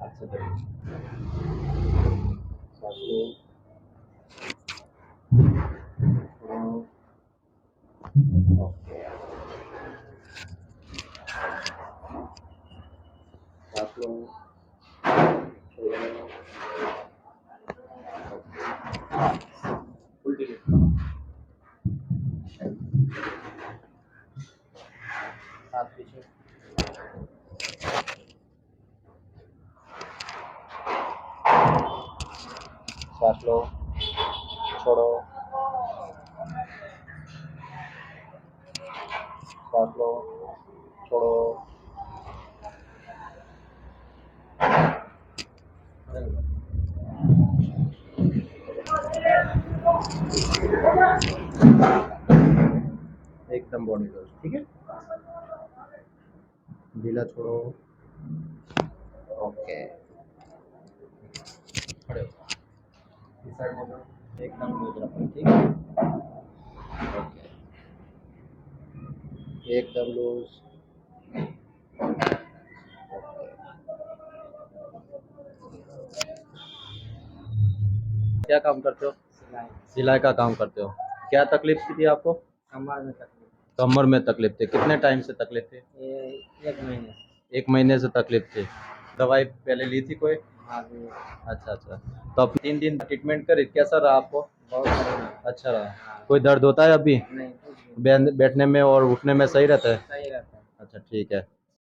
हाथ से करिए। सांस लो, छोड़ो। ओके। सांस लो, छोड़ो। उल्टी लेटो। हाथ पीछे। सांस लो, छोड़ो। सांस लो, छोड़ो। एकदम बॉडी लॉस, ठीक है। ढीला छोड़ो। ओके। खड़े हो। इस साइड बोलो। एकदम लूज रखो, ठीक है। ओके। एकदम लूज। क्या काम करते हो? सिलाई। सिलाई का काम करते हो। क्या तकलीफ थी आपको? कमर में तकलीफ। कमर में तकलीफ थी। कितने टाइम से तकलीफ थी? एक महीने। एक महीने से तकलीफ थी। दवाई पहले ली थी कोई? हाँ जी। अच्छा अच्छा। तो अब 3 दिन ट्रीटमेंट करी, कैसा रहा आपको? बहुत अच्छा रहा। हाँ। कोई दर्द होता है अभी? नहीं। बैठने में और उठने में सही रहता है? सही रहता है। अच्छा ठीक है।